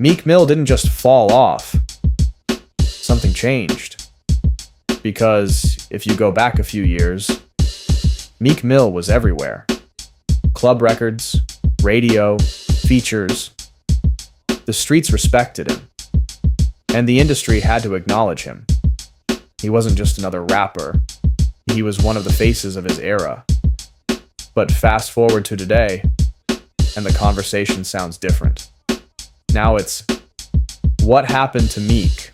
Meek Mill didn't just fall off. Something changed. Because if you go back a few years, Meek Mill was everywhere. Club records, radio, features. The streets respected him. And the industry had to acknowledge him. He wasn't just another rapper. He was one of the faces of his era. But fast forward to today, and the conversation sounds different. Now it's, what happened to Meek?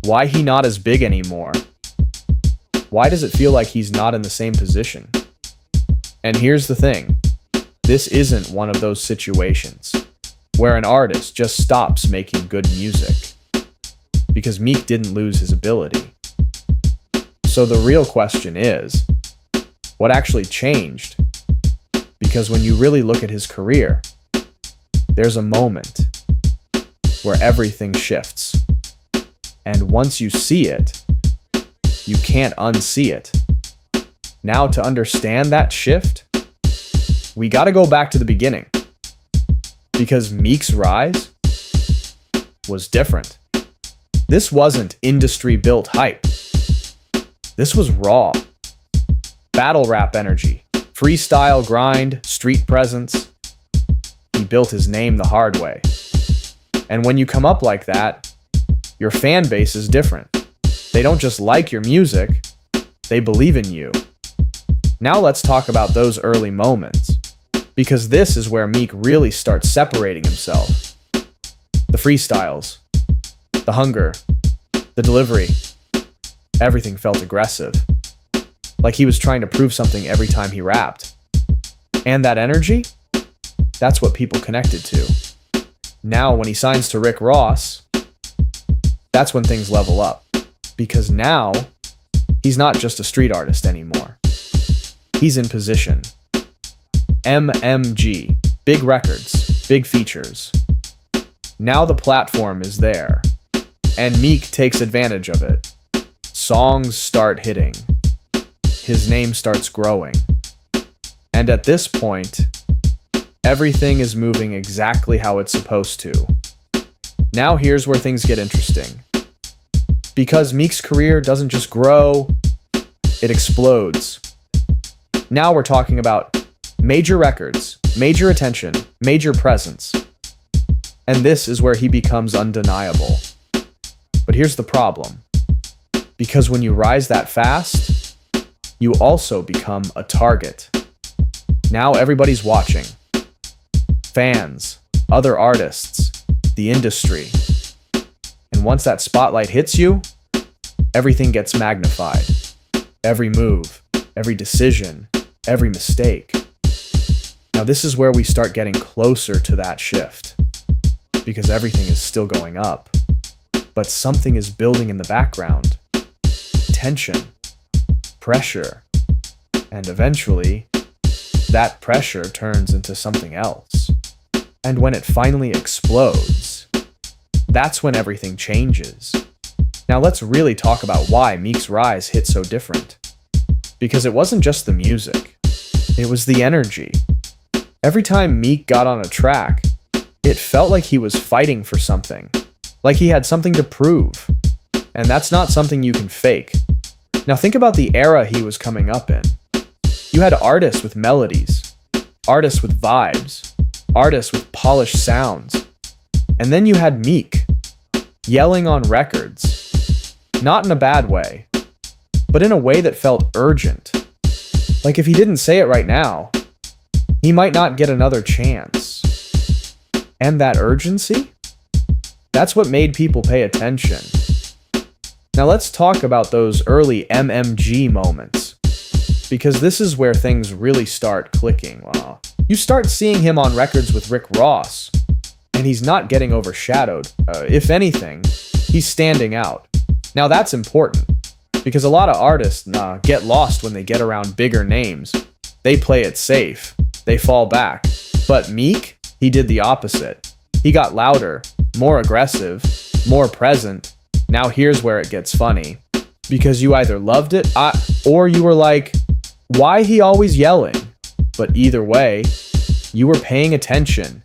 Why he not as big anymore? Why does it feel like he's not in the same position? And here's the thing. This isn't one of those situations where an artist just stops making good music. Because Meek didn't lose his ability. So the real question is, what actually changed? Because when you really look at his career, there's a moment where everything shifts. And once you see it, you can't unsee it. Now, to understand that shift, we gotta go back to the beginning. Because Meek's rise was different. This wasn't industry-built hype. This was raw. Battle rap energy, freestyle grind, street presence. He built his name the hard way. And when you come up like that, your fan base is different. They don't just like your music, they believe in you. Now let's talk about those early moments, because this is where Meek really starts separating himself. The freestyles, the hunger, the delivery, everything felt aggressive. Like he was trying to prove something every time he rapped. And that energy, that's what people connected to. Now when he signs to Rick Ross, that's when things level up. Because now, he's not just a street artist anymore. He's in position. MMG, big records, big features. Now the platform is there, and Meek takes advantage of it. Songs start hitting. His name starts growing. And at this point, everything is moving exactly how it's supposed to. Now here's where things get interesting. Because Meek's career doesn't just grow, it explodes. Now we're talking about major records, major attention, major presence. And this is where he becomes undeniable. But here's the problem. Because when you rise that fast, you also become a target. Now everybody's watching. Fans, other artists, the industry. And once that spotlight hits you, everything gets magnified. Every move, every decision, every mistake. Now this is where we start getting closer to that shift. Because everything is still going up. But something is building in the background. Tension, pressure, and eventually, that pressure turns into something else. And when it finally explodes, that's when everything changes. Now let's really talk about why Meek's rise hit so different. Because it wasn't just the music, it was the energy. Every time Meek got on a track, it felt like he was fighting for something. Like he had something to prove. And that's not something you can fake. Now think about the era he was coming up in. You had artists with melodies, artists with vibes, artists with polished sounds. And then you had Meek, yelling on records. Not in a bad way, but in a way that felt urgent. Like if he didn't say it right now, he might not get another chance. And that urgency? That's what made people pay attention. Now let's talk about those early MMG moments, because this is where things really start clicking. Wow. You start seeing him on records with Rick Ross, and he's not getting overshadowed. If anything, he's standing out. Now that's important, because a lot of artists get lost when they get around bigger names. They play it safe. They fall back. But Meek, he did the opposite. He got louder, more aggressive, more present. Now here's where it gets funny. Because you either loved it, or you were like, why he always yelling? But either way, you were paying attention.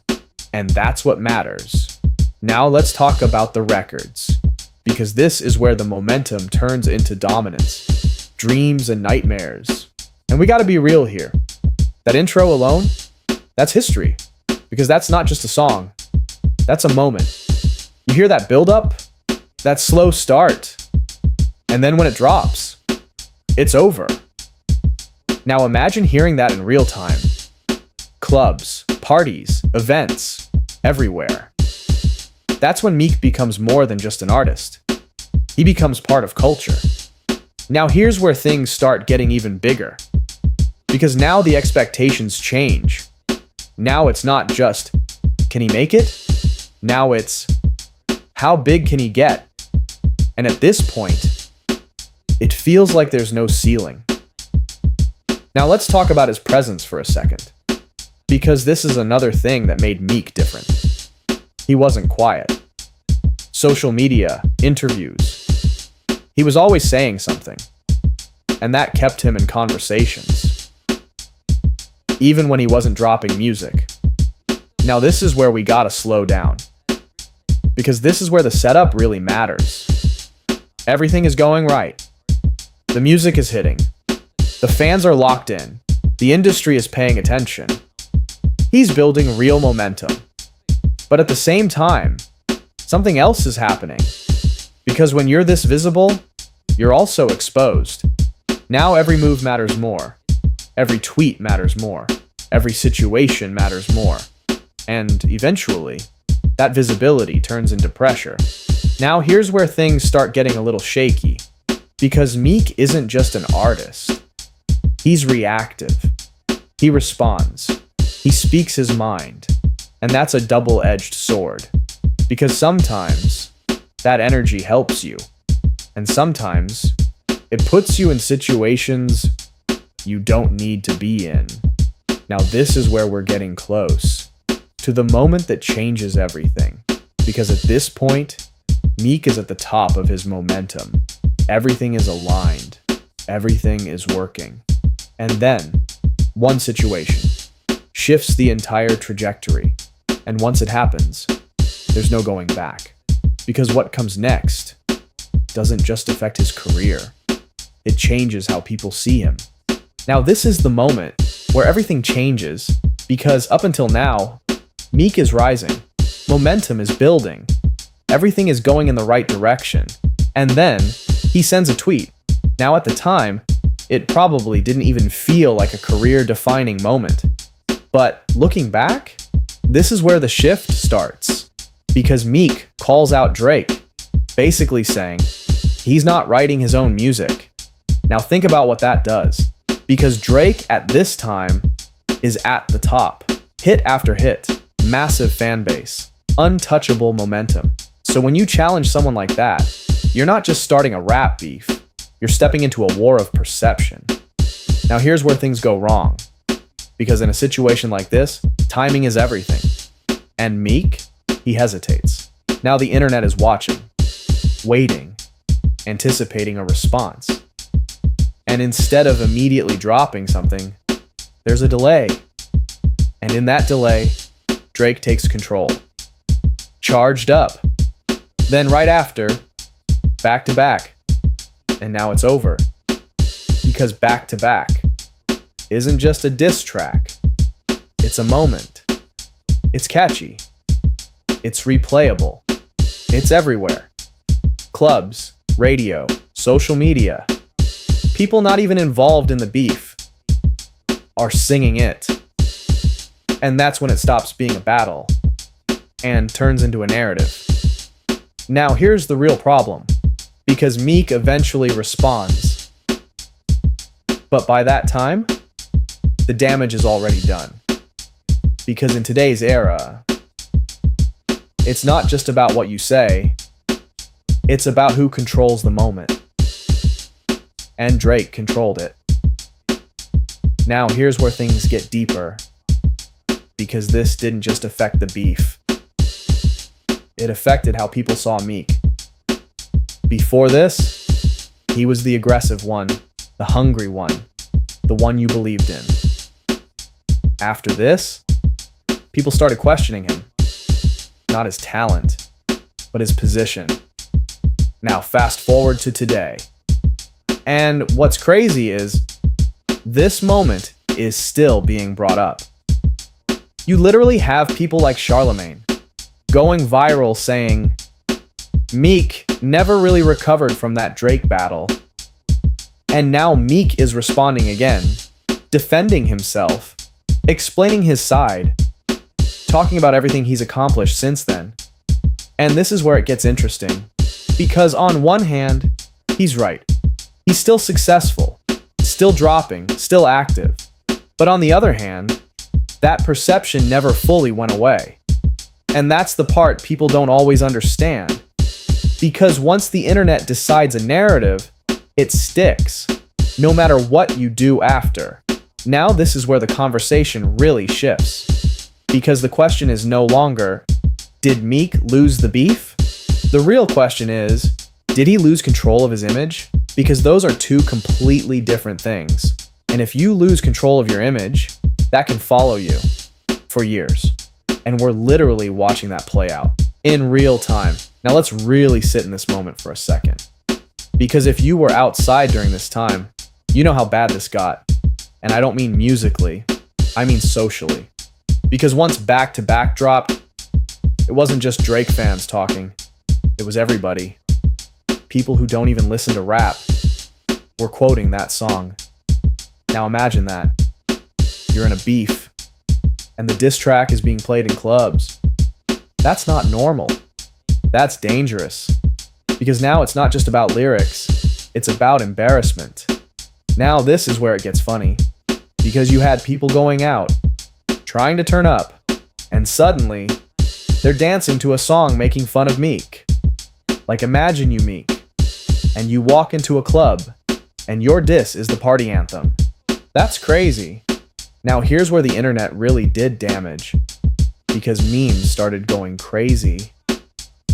And that's what matters. Now let's talk about the records, because this is where the momentum turns into dominance, dreams and nightmares. And we gotta be real here. That intro alone, that's history, because that's not just a song, that's a moment. You hear that build up, that slow start, and then when it drops, it's over. Now imagine hearing that in real time. Clubs, parties, events, everywhere. That's when Meek becomes more than just an artist. He becomes part of culture. Now here's where things start getting even bigger. Because now the expectations change. Now it's not just, can he make it? Now it's, how big can he get? And at this point, it feels like there's no ceiling. Now let's talk about his presence for a second. Because this is another thing that made Meek different. He wasn't quiet. Social media, interviews. He was always saying something. And that kept him in conversations. Even when he wasn't dropping music. Now this is where we gotta slow down. Because this is where the setup really matters. Everything is going right. The music is hitting. The fans are locked in. The industry is paying attention. He's building real momentum. But at the same time, something else is happening. Because when you're this visible, you're also exposed. Now every move matters more. Every tweet matters more. Every situation matters more. And eventually, that visibility turns into pressure. Now here's where things start getting a little shaky. Because Meek isn't just an artist. He's reactive. He responds. He speaks his mind. And that's a double-edged sword. Because sometimes, that energy helps you. And sometimes, it puts you in situations you don't need to be in. Now this is where we're getting close to the moment that changes everything. Because at this point, Meek is at the top of his momentum. Everything is aligned. Everything is working. And then, one situation shifts the entire trajectory. And once it happens, there's no going back. Because what comes next doesn't just affect his career. It changes how people see him. Now this is the moment where everything changes, because up until now, Meek is rising. Momentum is building. Everything is going in the right direction. And then, he sends a tweet. Now at the time, it probably didn't even feel like a career-defining moment. But looking back, this is where the shift starts. Because Meek calls out Drake, basically saying, he's not writing his own music. Now think about what that does. Because Drake at this time is at the top. Hit after hit, massive fan base, untouchable momentum. So when you challenge someone like that, you're not just starting a rap beef, you're stepping into a war of perception. Now here's where things go wrong. Because in a situation like this, timing is everything. And Meek, he hesitates. Now the internet is watching, waiting, anticipating a response. And instead of immediately dropping something, there's a delay. And in that delay, Drake takes control. Charged up. Then right after, back to back. And now it's over. Because back to back isn't just a diss track. It's a moment. It's catchy. It's replayable. It's everywhere. Clubs, radio, social media. People not even involved in the beef are singing it. And that's when it stops being a battle and turns into a narrative. Now here's the real problem. Because Meek eventually responds. But by that time, the damage is already done. Because in today's era, it's not just about what you say, it's about who controls the moment. And Drake controlled it. Now here's where things get deeper. Because this didn't just affect the beef. It affected how people saw Meek. Before this, he was the aggressive one, the hungry one, the one you believed in. After this, people started questioning him. Not his talent, but his position. Now, fast forward to today. And what's crazy is this moment is still being brought up. You literally have people like Charlemagne going viral saying, Meek never really recovered from that Drake battle. And now Meek is responding again, defending himself, explaining his side, talking about everything he's accomplished since then. And this is where it gets interesting, because on one hand, he's right. He's still successful, still dropping, still active. But on the other hand, that perception never fully went away. And that's the part people don't always understand. Because once the internet decides a narrative, it sticks, no matter what you do after. Now this is where the conversation really shifts. Because the question is no longer, did Meek lose the beef? The real question is, did he lose control of his image? Because those are two completely different things. And if you lose control of your image, that can follow you for years. And we're literally watching that play out in real time. Now let's really sit in this moment for a second. Because if you were outside during this time, you know how bad this got. And I don't mean musically, I mean socially. Because once Back to Back dropped, it wasn't just Drake fans talking. It was everybody. People who don't even listen to rap were quoting that song. Now imagine that. You're in a beef, and the diss track is being played in clubs. That's not normal. That's dangerous. Because now it's not just about lyrics, it's about embarrassment. Now this is where it gets funny. Because you had people going out, trying to turn up, and suddenly, they're dancing to a song making fun of Meek. Like imagine you Meek, and you walk into a club, and your diss is the party anthem. That's crazy. Now here's where the internet really did damage. Because memes started going crazy.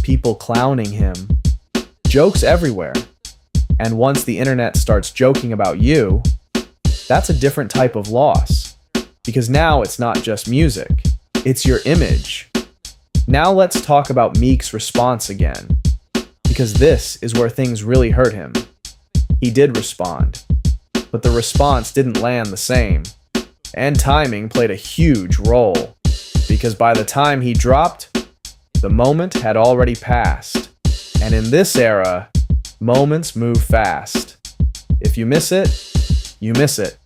People clowning him. Jokes everywhere. And once the internet starts joking about you, that's a different type of loss. Because now it's not just music, it's your image. Now let's talk about Meek's response again. Because this is where things really hurt him. He did respond, but the response didn't land the same. And timing played a huge role. Because by the time he dropped, the moment had already passed. And in this era, moments move fast. If you miss it, you miss it.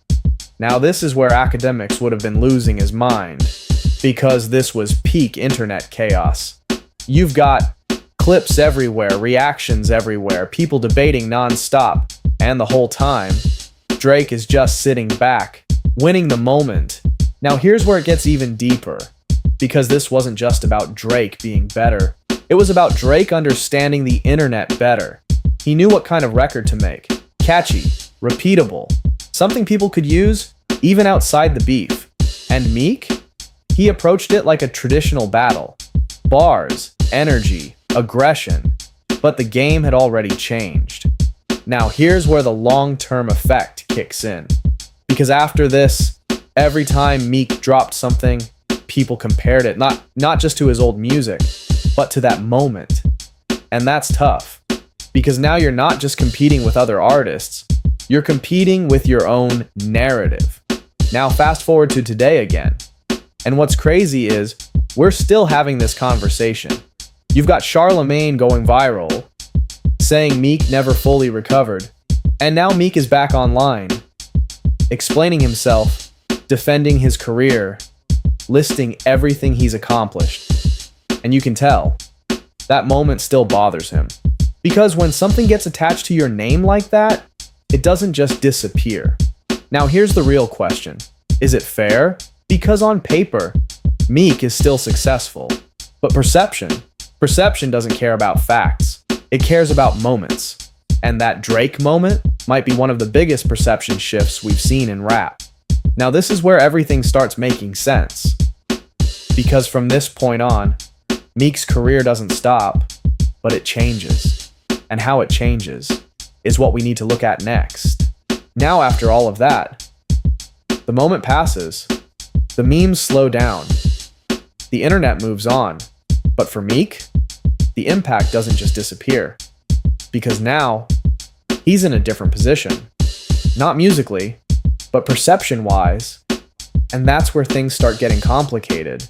Now this is where academics would have been losing his mind. Because this was peak internet chaos. You've got clips everywhere, reactions everywhere, people debating non-stop. And the whole time, Drake is just sitting back, winning the moment. Now here's where it gets even deeper. Because this wasn't just about Drake being better. It was about Drake understanding the internet better. He knew what kind of record to make. Catchy, repeatable, something people could use even outside the beef. And Meek? He approached it like a traditional battle. Bars, energy, aggression. But the game had already changed. Now here's where the long-term effect kicks in. Because after this, every time Meek dropped something, people compared it, not just to his old music, but to that moment. And that's tough. Because now you're not just competing with other artists, you're competing with your own narrative. Now fast forward to today again. And what's crazy is, we're still having this conversation. You've got Charlemagne going viral, saying Meek never fully recovered. And now Meek is back online, explaining himself, defending his career, listing everything he's accomplished. And you can tell, that moment still bothers him. Because when something gets attached to your name like that, it doesn't just disappear. Now here's the real question. Is it fair? Because on paper, Meek is still successful. But perception doesn't care about facts. It cares about moments. And that Drake moment might be one of the biggest perception shifts we've seen in rap. Now this is where everything starts making sense. Because from this point on, Meek's career doesn't stop, but it changes. And how it changes is what we need to look at next. Now after all of that, the moment passes, the memes slow down, the internet moves on, but for Meek, the impact doesn't just disappear, because now he's in a different position. Not musically, but perception-wise, and that's where things start getting complicated.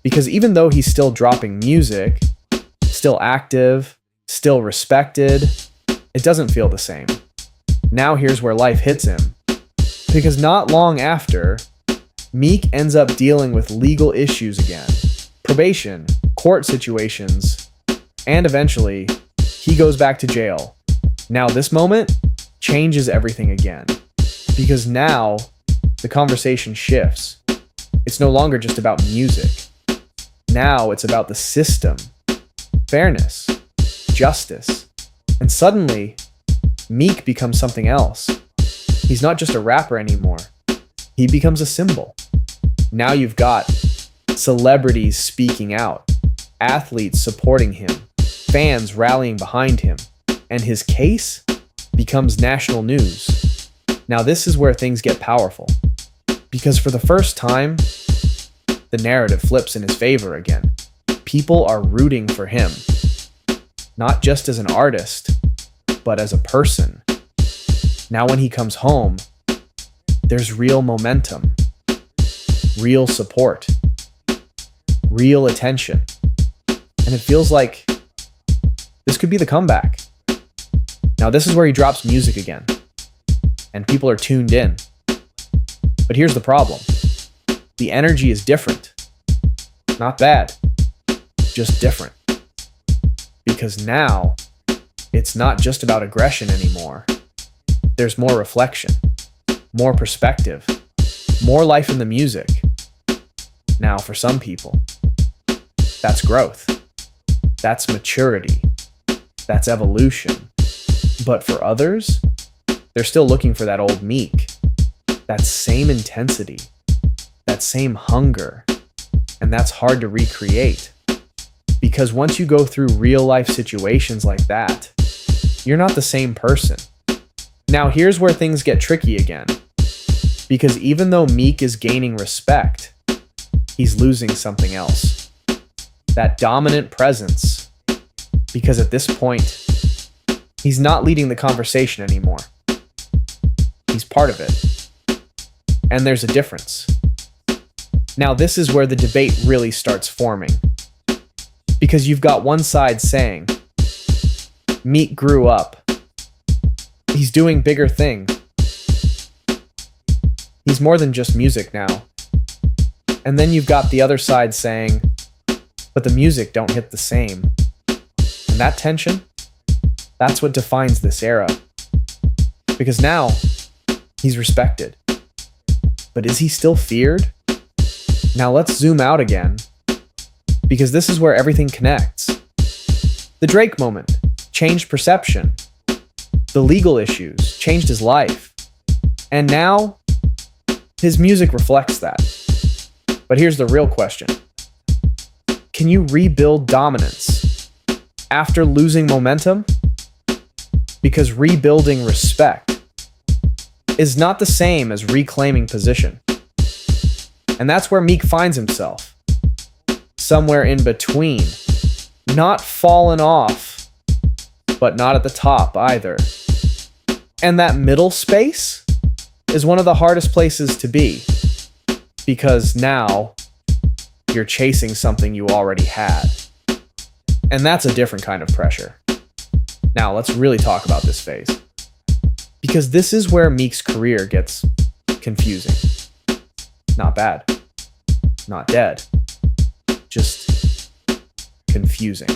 Because even though he's still dropping music, still active, still respected, it doesn't feel the same. Now here's where life hits him. Because not long after, Meek ends up dealing with legal issues again, probation, court situations, and eventually, he goes back to jail. Now this moment changes everything again. Because now, the conversation shifts. It's no longer just about music. Now it's about the system, fairness, justice. And suddenly, Meek becomes something else. He's not just a rapper anymore. He becomes a symbol. Now you've got celebrities speaking out, athletes supporting him, fans rallying behind him, and his case becomes national news. Now this is where things get powerful, because for the first time, the narrative flips in his favor again. People are rooting for him, not just as an artist, but as a person. Now when he comes home, there's real momentum, real support, real attention. And it feels like this could be the comeback. Now this is where he drops music again, and people are tuned in. But here's the problem. The energy is different. Not bad, just different. Because now, it's not just about aggression anymore. There's more reflection, more perspective, more life in the music. Now, for some people, that's growth. That's maturity. That's evolution. But for others, they're still looking for that old Meek. That same intensity. That same hunger. And that's hard to recreate. Because once you go through real life situations like that, you're not the same person. Now here's where things get tricky again. Because even though Meek is gaining respect, he's losing something else. That dominant presence. Because at this point, he's not leading the conversation anymore. He's part of it. And there's a difference. Now this is where the debate really starts forming. Because you've got one side saying, Meek grew up. He's doing bigger things. He's more than just music now. And then you've got the other side saying, but the music don't hit the same. And that tension, that's what defines this era. Because now, he's respected. But is he still feared? Now let's zoom out again, because this is where everything connects. The Drake moment changed perception. The legal issues changed his life. And now, his music reflects that. But here's the real question. Can you rebuild dominance after losing momentum? Because rebuilding respect is not the same as reclaiming position. And that's where Meek finds himself. Somewhere in between. Not fallen off, but not at the top either. And that middle space is one of the hardest places to be. Because now, you're chasing something you already had. And that's a different kind of pressure. Now, let's really talk about this phase. Because this is where Meek's career gets confusing. Not bad. Not dead. Just confusing.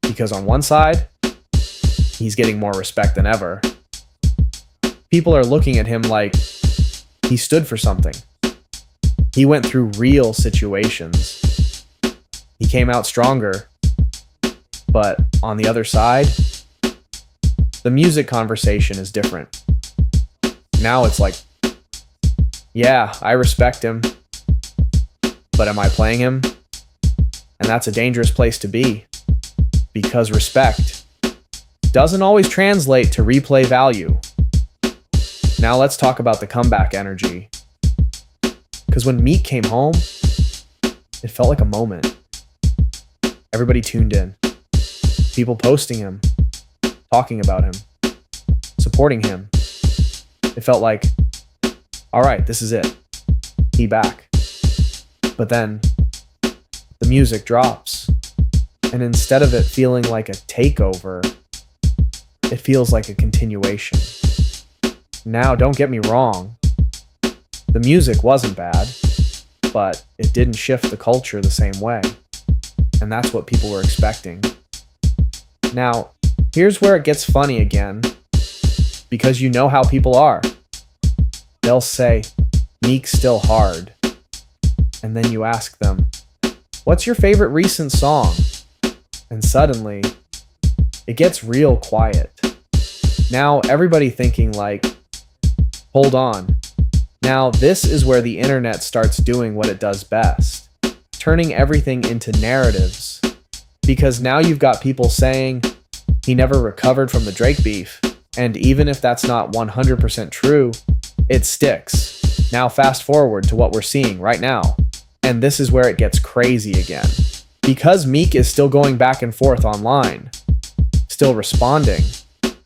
Because on one side, he's getting more respect than ever. People are looking at him like he stood for something. He went through real situations. He came out stronger. But on the other side, the music conversation is different. Now it's like, yeah, I respect him, but am I playing him? And that's a dangerous place to be, because respect doesn't always translate to replay value. Now let's talk about the comeback energy. Because when Meek came home, it felt like a moment. Everybody tuned in. People posting him, talking about him, supporting him. It felt like, all right, this is it. He back. But then the music drops. And instead of it feeling like a takeover, it feels like a continuation. Now, don't get me wrong. The music wasn't bad, but it didn't shift the culture the same way. And that's what people were expecting. Now, here's where it gets funny again, because you know how people are. They'll say, Meek's still hard. And then you ask them, what's your favorite recent song? And suddenly, it gets real quiet. Now, everybody thinking like, hold on. Now, this is where the internet starts doing what it does best, turning everything into narratives. Because now you've got people saying he never recovered from the Drake beef. And even if that's not 100% true, it sticks. Now, fast forward to what we're seeing right now. And this is where it gets crazy again. Because Meek is still going back and forth online, still responding,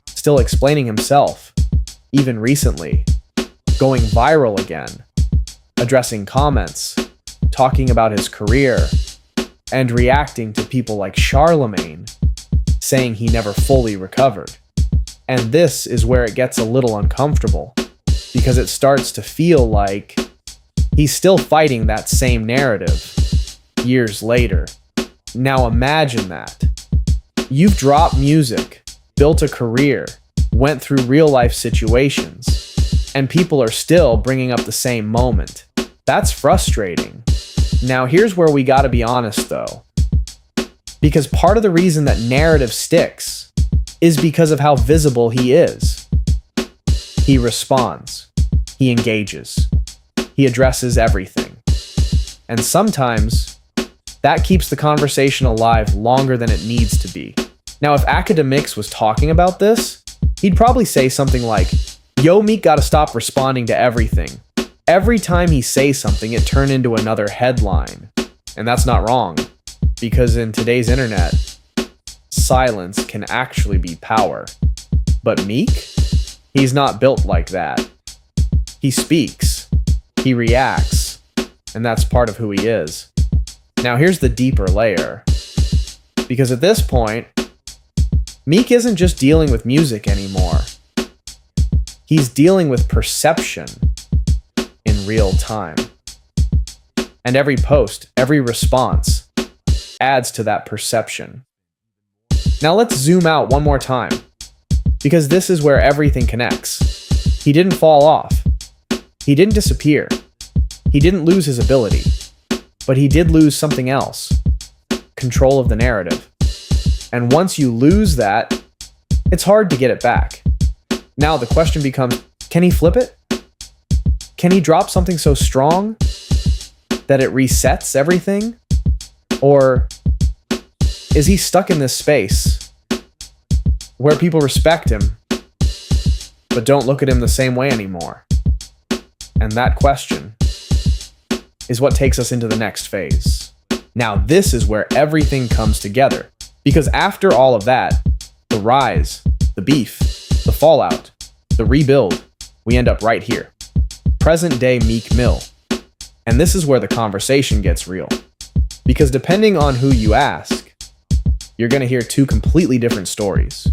still explaining himself, even recently, going viral again, addressing comments, talking about his career, and reacting to people like Charlemagne, saying he never fully recovered. And this is where it gets a little uncomfortable, because it starts to feel like he's still fighting that same narrative years later. Now imagine that. You've dropped music, built a career, went through real life situations, and people are still bringing up the same moment. That's frustrating. Now here's where we gotta be honest though. Because part of the reason that narrative sticks is because of how visible he is. He responds. He engages. He addresses everything. And sometimes that keeps the conversation alive longer than it needs to be. Now, if Academics was talking about this, he'd probably say something like, yo, Meek gotta stop responding to everything. Every time he says something, it turned into another headline. And that's not wrong, because in today's internet, silence can actually be power. But Meek? He's not built like that. He speaks. He reacts. And that's part of who he is. Now here's the deeper layer. Because at this point, Meek isn't just dealing with music anymore. He's dealing with perception in real time. And every post, every response adds to that perception. Now let's zoom out one more time, because this is where everything connects. He didn't fall off. He didn't disappear. He didn't lose his ability. But he did lose something else. Control of the narrative. And once you lose that, it's hard to get it back. Now the question becomes, can he flip it? Can he drop something so strong that it resets everything? Or is he stuck in this space where people respect him but don't look at him the same way anymore? And that question is what takes us into the next phase. Now, this is where everything comes together. Because after all of that, the rise, the beef, the fallout, the rebuild, we end up right here. Present day Meek Mill. And this is where the conversation gets real. Because depending on who you ask, you're going to hear two completely different stories.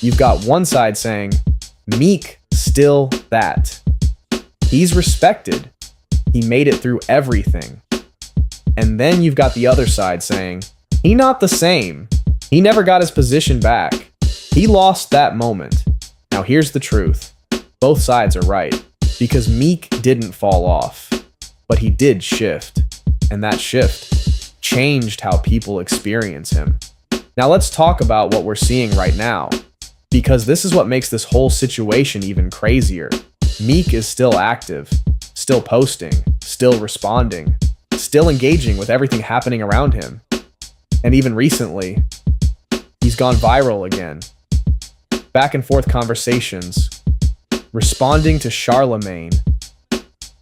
You've got one side saying, Meek still that. He's respected. He made it through everything. And then you've got the other side saying, he not the same. He never got his position back. He lost that moment. Now here's the truth. Both sides are right. Because Meek didn't fall off. But he did shift. And that shift changed how people experience him. Now let's talk about what we're seeing right now. Because this is what makes this whole situation even crazier. Meek is still active. Still posting, still responding, still engaging with everything happening around him. And even recently, he's gone viral again. Back and forth conversations, responding to Charlemagne,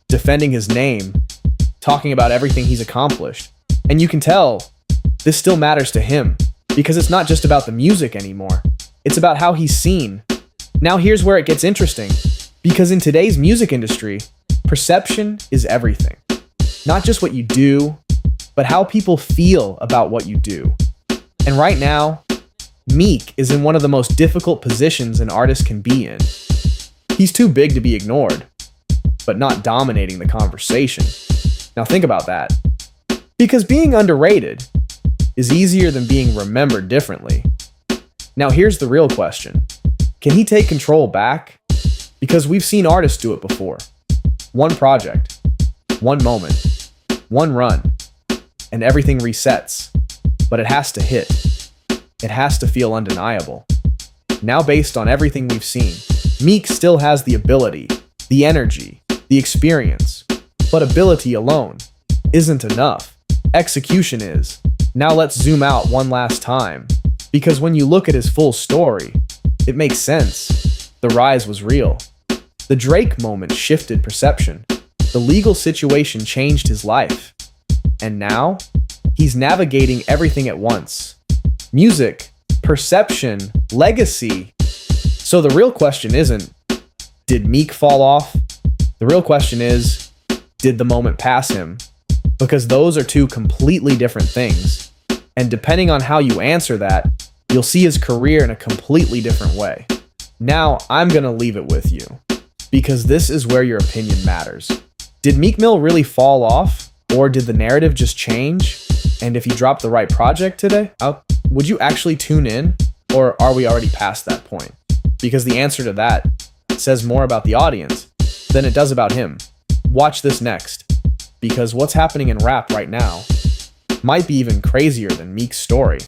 defending his name, talking about everything he's accomplished. And you can tell this still matters to him. Because it's not just about the music anymore. It's about how he's seen. Now here's where it gets interesting. Because in today's music industry, perception is everything. Not just what you do, but how people feel about what you do. And right now, Meek is in one of the most difficult positions an artist can be in. He's too big to be ignored, but not dominating the conversation. Now think about that. Because being underrated is easier than being remembered differently. Now here's the real question. Can he take control back? Because we've seen artists do it before. One project, one moment, one run, and everything resets. But it has to hit. It has to feel undeniable. Now based on everything we've seen, Meek still has the ability, the energy, the experience. But ability alone isn't enough. Execution is. Now let's zoom out one last time. Because when you look at his full story, it makes sense. The rise was real. The Drake moment shifted perception. The legal situation changed his life. And now, he's navigating everything at once. Music, perception, legacy. So the real question isn't, did Meek fall off? The real question is, did the moment pass him? Because those are two completely different things. And depending on how you answer that, you'll see his career in a completely different way. Now, I'm gonna leave it with you, because this is where your opinion matters. Did Meek Mill really fall off? Or did the narrative just change? And if he dropped the right project today, would you actually tune in? Or are we already past that point? Because the answer to that says more about the audience than it does about him. Watch this next, because what's happening in rap right now might be even crazier than Meek's story.